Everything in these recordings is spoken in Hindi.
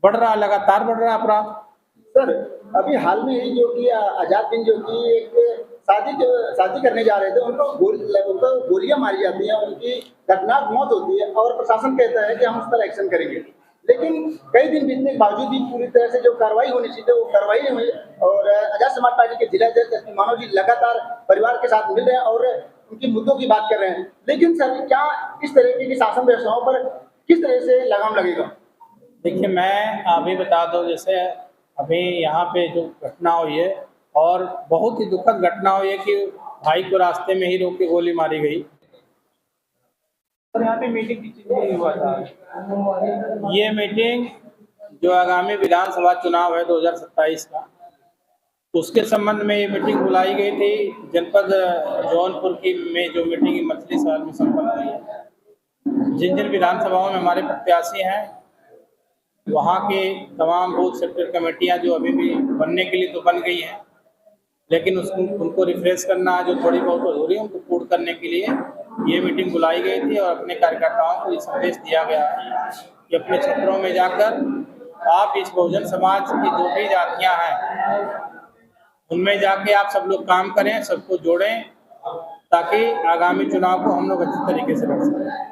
बढ़ रहा, लगातार बढ़ रहा अपराध। सर अभी हाल में ही जो कि आजाद बिन जो कि एक शादी करने जा रहे थे, उनको गोलियां मारी जाती हैं, उनकी दर्दनाक मौत होती है और प्रशासन कहता है कि हम उस पर एक्शन करेंगे, लेकिन कई दिन बीतने के बावजूद भी पूरी तरह से जो कार्रवाई होनी चाहिए वो कार्रवाई नहीं हुई। और आजाद समाज पार्टी के जिला अध्यक्ष एसपी मानव जी लगातार परिवार के साथ मिल रहे हैं और उनके मुद्दों की बात कर रहे हैं, लेकिन सर क्या इस तरह की शासन व्यवस्थाओं पर किस तरह से लगाम लगेगा? देखिए, मैं अभी बता दूं, जैसे अभी यहाँ पे जो घटना हुई है और बहुत ही दुखद घटना हुई है कि भाई को रास्ते में ही रोक के गोली मारी गई। और यहाँ पे मीटिंग किस चीज़ के लिए हुआ था? ये मीटिंग जो आगामी विधानसभा चुनाव है 2027 का, उसके संबंध में ये मीटिंग बुलाई गई थी। जनपद जौनपुर की में जो मीटिंग मछली शहर में संपन्न हुई है, जिन जिन विधानसभाओं में हमारे प्रत्याशी हैं वहाँ के तमाम बूथ सेक्टर कमेटियाँ जो अभी भी बनने के लिए तो बन गई हैं, लेकिन उनको रिफ्रेश करना जो थोड़ी बहुत अधूरी है उनको पूर्ण करने के लिए ये मीटिंग बुलाई गई थी। और अपने कार्यकर्ताओं को ये संदेश दिया गया है कि अपने क्षेत्रों में जाकर आप इस बहुजन समाज की जो भी जातियाँ हैं उनमें जाके आप सब लोग काम करें, सबको जोड़ें, ताकि आगामी चुनाव को हम लोग अच्छी तरीके से लड़ सकें।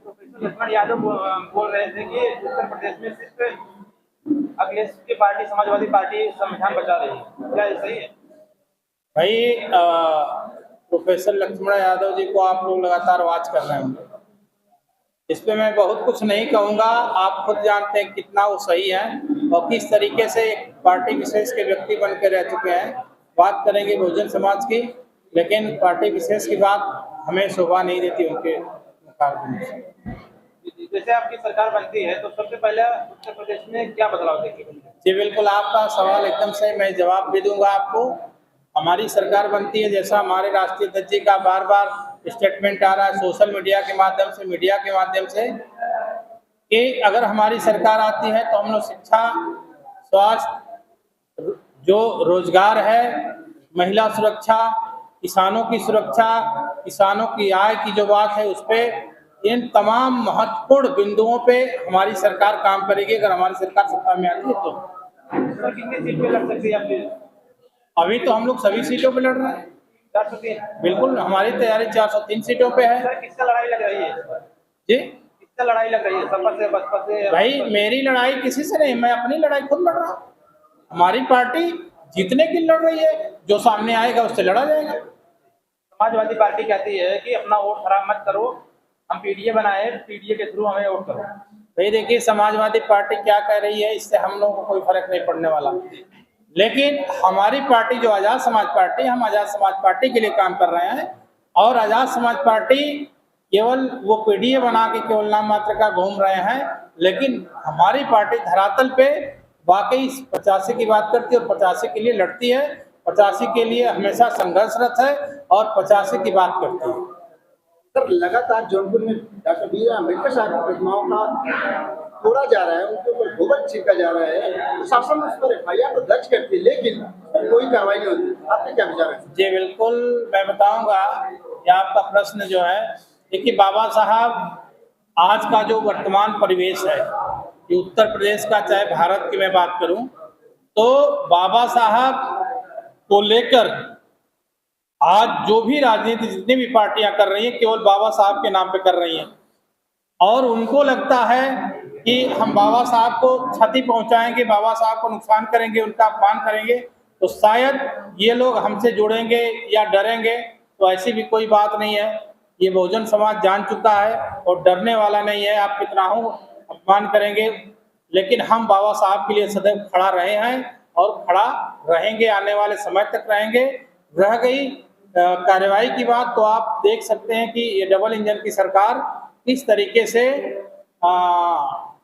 प्रोफेसर लक्ष्मण यादव बोल रहे थे कि उत्तर प्रदेश में सिर्फ अखिलेश की पार्टी समाजवादी पार्टी संविधान बचा रही है, क्या ये सही है? भाई प्रोफेसर लक्ष्मण यादव जी को आप लोग लगातार वॉच कर रहे होंगे, इस पे मैं बहुत कुछ नहीं कहूँगा। आप खुद जानते हैं कितना वो सही है और किस तरीके से एक पार्टी विशेष के व्यक्ति बन के रह चुके हैं। बात करेंगे बहुजन समाज की, लेकिन पार्टी विशेष की बात हमें शोभा नहीं देती उनके मुकाबले में। जैसे आपकी सरकार बनती है तो सबसे पहले उत्तर प्रदेश में क्या बदलाव देखेंगे? जी बिल्कुल, आपका सवाल एकदम सही, मैं जवाब भी दूंगा आपको। हमारी सरकार बनती है, जैसा हमारे राष्ट्रीय अध्यक्ष जी का बार बार स्टेटमेंट आ रहा है सोशल मीडिया के माध्यम से, मीडिया के माध्यम से, कि अगर हमारी सरकार आती है तो हम लोग शिक्षा, स्वास्थ्य, जो रोजगार है, महिला सुरक्षा, किसानों की सुरक्षा, किसानों की आय की जो बात है उस पर, इन तमाम महत्वपूर्ण बिंदुओं पे हमारी सरकार काम करेगी अगर हमारी सरकार सत्ता में आती है तो। सर कितनी सीट पे लड़ सकती है आपकी? अभी तो हम लोग सभी सीटों पे लड़ रहे हैं। 403? बिल्कुल, हमारी तैयारी 403 सीटों पे है। सर किससे लड़ाई लग रही है? जी किससे लड़ाई लग रही है? सपा से, बसपा से? भाई, मेरी लड़ाई किसी से नहीं, मैं अपनी लड़ाई खुद लड़ रहा हूँ। हमारी पार्टी जीतने की लड़ रही है, जो सामने आएगा उससे लड़ा जाएगा। समाजवादी पार्टी कहती है कि अपना वोट खराब मत करो, हम पीडीए बनाए, पीडीए के थ्रू हमें वोट करो। भाई देखिए, समाजवादी पार्टी क्या कह रही है इससे हम लोगों को कोई फर्क नहीं पड़ने वाला, लेकिन हमारी पार्टी जो आजाद समाज पार्टी, हम आजाद समाज पार्टी के लिए काम कर रहे हैं। और आजाद समाज पार्टी केवल वो पीडीए बना के केवल नाम मात्र का घूम रहे हैं, लेकिन हमारी पार्टी धरातल पे वाकई 85 की बात करती है और 85 के लिए लड़ती है, 85 के लिए हमेशा संघर्षरत है और 85 की बात करती है। सर लगातार जौनपुर में डॉक्टर बी आर अम्बेडकर साहब की प्रतिमाओं का तोड़ा जा रहा है, उनके ऊपर गोबर छिड़का जा रहा है, शासन उस पर FIR तो दर्ज करती है लेकिन कोई कार्रवाई नहीं होती, आपके क्या विचार है? जी बिल्कुल, मैं बताऊंगा कि आपका प्रश्न जो है, देखिए बाबा साहब, आज का जो वर्तमान परिवेश है कि उत्तर प्रदेश का, चाहे भारत की मैं बात करूं, तो बाबा साहब को लेकर आज जो भी राजनीति, जितनी भी पार्टियां कर रही हैं, केवल बाबा साहब के नाम पे कर रही हैं। और उनको लगता है कि हम बाबा साहब को क्षति पहुंचाएंगे, बाबा साहब को नुकसान करेंगे, उनका अपमान करेंगे, तो शायद ये लोग हमसे जुड़ेंगे या डरेंगे। तो ऐसी भी कोई बात नहीं है, ये बहुजन समाज जान चुका है और डरने वाला नहीं है। आप कितना हो अपमान करेंगे, लेकिन हम बाबा साहब के लिए सदैव खड़ा रहे हैं और खड़ा रहेंगे, आने वाले समय तक रहेंगे। रह गई कार्रवाई की बात, तो आप देख सकते हैं कि ये डबल इंजन की सरकार किस तरीके से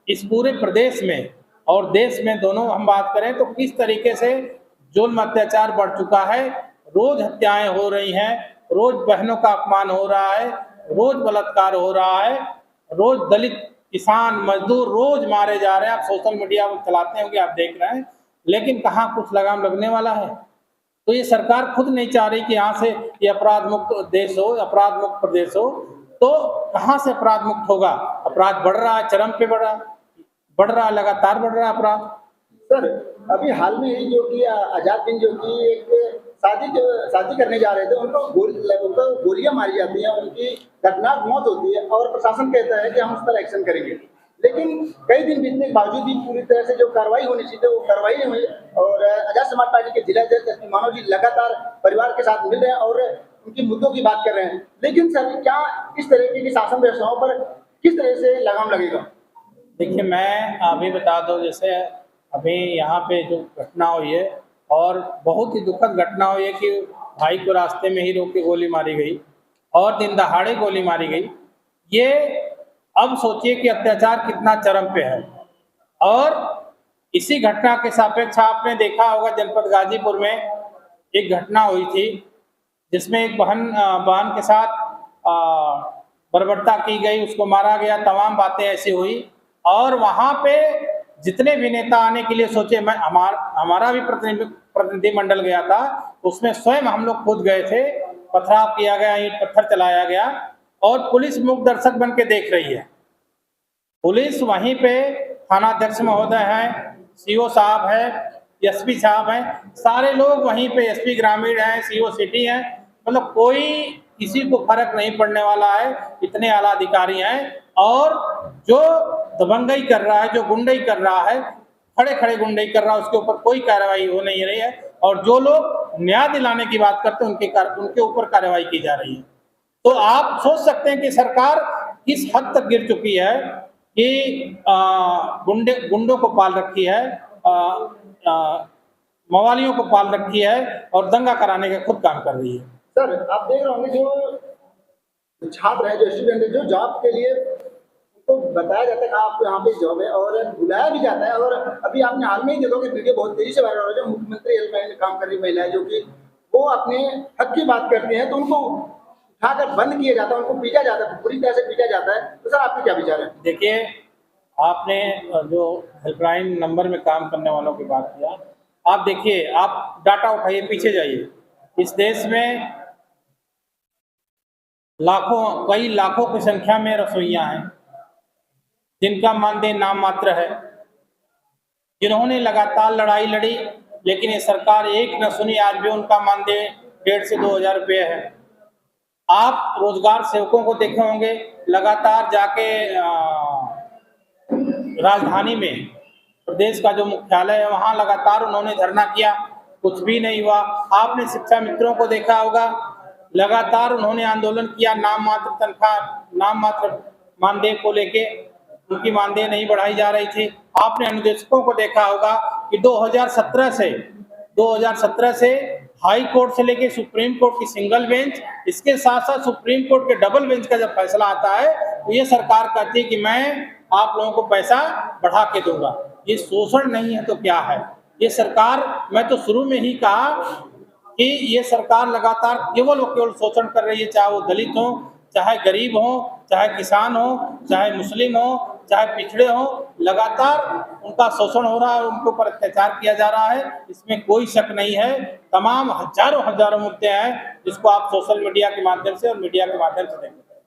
इस पूरे प्रदेश में और देश में दोनों हम बात करें तो किस तरीके से जुल्म अत्याचार बढ़ चुका है। रोज हत्याएं हो रही हैं, रोज बहनों का अपमान हो रहा है, रोज बलात्कार हो रहा है, रोज दलित, किसान, मजदूर रोज मारे जा रहे हैं। आप सोशल मीडिया पर चलाते होंगे, आप देख रहे हैं, लेकिन कहाँ कुछ लगाम लगने वाला है। तो ये सरकार खुद नहीं चाह रही कि यहाँ से ये अपराध मुक्त देश हो, अपराध मुक्त प्रदेश हो। तो कहाँ से अपराध मुक्त होगा? अपराध बढ़ रहा है, चरम पे बढ़ रहा है, लगातार बढ़ रहा है अपराध। सर अभी हाल में ही जो कि आजाद दिन जो कि एक शादी करने जा रहे थे, उनको गोलियां मारी जाती हैं, उनकी दर्दनाक मौत होती है और प्रशासन कहता है कि हम उस पर एक्शन करेंगे, लेकिन कई दिन बीतने के बावजूद भी पूरी तरह से जो कार्रवाई होनी चाहिए वो कार्रवाई नहीं हुई। और आजाद समाज पार्टी के जिला अध्यक्ष एसपी मानव जी लगातार परिवार के साथ मिल रहे हैं और उनकी मुद्दों की बात कर रहे हैं, लेकिन सर क्या इस तरह की शासन व्यवस्थाओं पर किस तरह से लगाम लगेगा? देखिए, मैं अभी बता दूं, जैसे अभी यहाँ पे जो घटना हुई है और बहुत ही दुखद घटना हुई है कि भाई को रास्ते में ही रोक के गोली मारी गई और दिन दहाड़े गोली मारी गई। ये अब सोचिए कि अत्याचार कितना चरम पे है। और इसी घटना के सापेक्ष आपने देखा होगा जनपद गाजीपुर में एक घटना हुई थी जिसमें एक बहन के साथ बर्बरता की गई, उसको मारा गया, तमाम बातें ऐसी हुई। और वहाँ पे जितने भी नेता आने के लिए सोचे, मैं हमारा भी प्रतिनिधिमंडल गया था, उसमें स्वयं हम लोग खुद गए थे, पथराव किया गया, ईंट पत्थर चलाया गया और पुलिस मूक दर्शक बन के देख रही है। पुलिस वहीं पे थानाध्यक्ष महोदय हैं, सीओ साहब है, एसपी साहब हैं, सारे लोग वहीं पे, एसपी ग्रामीण हैं, सीओ सिटी हैं, मतलब कोई किसी को फर्क नहीं पड़ने वाला है, इतने आला अधिकारी हैं। और जो दबंगई कर रहा है, जो गुंडई कर रहा है, खड़े खड़े गुंडई कर रहा है, उसके ऊपर कोई कार्रवाई हो नहीं रही है। और जो लोग न्याय दिलाने की बात करते हैं उनके ऊपर कार्रवाई की जा रही है। तो आप सोच सकते हैं कि सरकार किस हद तक गिर चुकी है कि गुंडों को पाल रखी है, मवालियों को पाल रखी है और दंगा कराने का खुद काम कर रही है। सर आप देख रहे होंगे जो छात्र है, जो स्टूडेंट है, जो जॉब के लिए तो बताया जाता है कि आपको यहाँ पे जॉब है और बुलाया भी जाता है। और अभी आपने हाल में ही देखो कि वीडियो बहुत तेजी से वायरल हो रहा है, जो मुख्यमंत्री हेल्पलाइन में काम कर रही महिलाएं जो कि वो अपने हक की बात करती हैं तो उनको उठाकर बंद किया जाता है, उनको पीटा जाता है, पूरी तरह से पीटा जाता है। तो सर आपके क्या विचार है? देखिए, आपने जो हेल्पलाइन नंबर में काम करने वालों की बात किया, आप देखिए, आप डाटा उठाइए, पीछे जाइए। इस देश में कई लाखों की संख्या में रसोइयां हैं जिनका मानदेय नाम मात्र है, जिन्होंने लगातार लड़ाई लड़ी, लेकिन ये सरकार एक न सुनी। आज भी उनका मानदेय 1,500 से 2,000 रुपये है। आप रोजगार सेवकों को देखे होंगे, लगातार जाके राजधानी में प्रदेश का जो मुख्यालय है वहाँ लगातार उन्होंने धरना किया, कुछ भी नहीं हुआ। आपने शिक्षा मित्रों को देखा होगा, लगातार उन्होंने आंदोलन किया, नाम मात्र तनख्वाह, नाम मात्र मानदेय को लेके, उनकी मानदेय नहीं बढ़ाई जा रही थी। आपने अनुदेशकों को देखा होगा कि 2017 से हाई कोर्ट से लेके सुप्रीम कोर्ट की सिंगल बेंच, इसके साथ साथ सुप्रीम कोर्ट के डबल बेंच का जब फैसला आता है तो ये सरकार कहती है कि मैं आप लोगों को पैसा बढ़ा के दूंगा। ये शोषण नहीं है तो क्या है? ये सरकार, मैं तो शुरू में ही कहा कि ये सरकार लगातार केवल शोषण कर रही है, चाहे वो दलित हो, चाहे गरीब हो, चाहे किसान हो, चाहे मुस्लिम हो, चाहे पिछड़े हो, लगातार उनका शोषण हो रहा है, उनके ऊपर अत्याचार किया जा रहा है, इसमें कोई शक नहीं है। तमाम हजारों मुद्दे हैं जिसको आप सोशल मीडिया के माध्यम से और मीडिया के माध्यम से देख सकते हैं।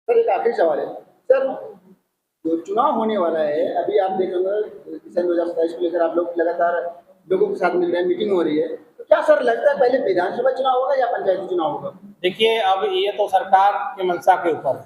सर एक आखिरी सवाल है सर, जो चुनाव होने वाला है, अभी आप देखेंगे सन 2027 को लेकर आप लोग लगातार लोगों के साथ मिल रहे हैं, मीटिंग हो रही है, तो क्या सर लगता है पहले विधानसभा चुनाव होगा या पंचायती चुनाव होगा? देखिए, अब ये तो सरकार की मंशा के ऊपर है,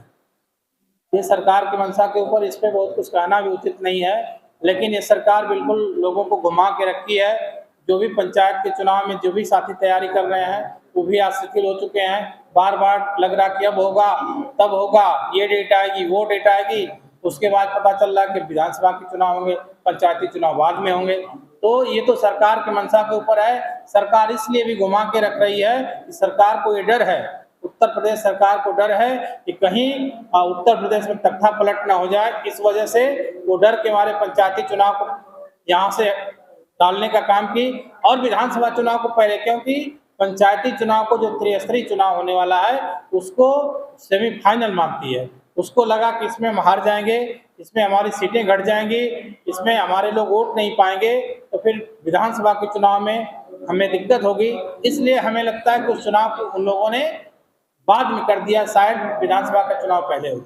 ये सरकार की मंशा के ऊपर, इस पर बहुत कुछ कहना भी उचित नहीं है। लेकिन ये सरकार बिल्कुल लोगों को घुमा के रखी है। जो भी पंचायत के चुनाव में जो भी साथी तैयारी कर रहे हैं वो भी आज शिथिल हो चुके हैं। बार बार लग रहा कि अब होगा, तब होगा, ये डेट आएगी, वो डेट आएगी, उसके बाद पता चल रहा है कि विधानसभा के चुनाव होंगे, पंचायती चुनाव बाद में होंगे। तो ये तो सरकार की मंशा के ऊपर है। सरकार इसलिए भी घुमा के रख रही है कि सरकार को ये डर है, उत्तर प्रदेश सरकार को डर है कि कहीं उत्तर प्रदेश में तख्ता पलट ना हो जाए। इस वजह से वो डर के मारे पंचायती चुनाव को यहाँ से डालने का काम की और विधानसभा चुनाव को पहले, क्योंकि पंचायती चुनाव को जो त्रिस्तरीय चुनाव होने वाला है उसको सेमीफाइनल मानती है। उसको लगा कि इसमें हम हार जाएंगे, इसमें हमारी सीटें घट जाएंगी, इसमें हमारे लोग वोट नहीं पाएंगे, तो फिर विधानसभा के चुनाव में हमें दिक्कत होगी। इसलिए हमें लगता है कि उस चुनाव को उन लोगों ने बाद में कर दिया, शायद विधानसभा का चुनाव पहले हो।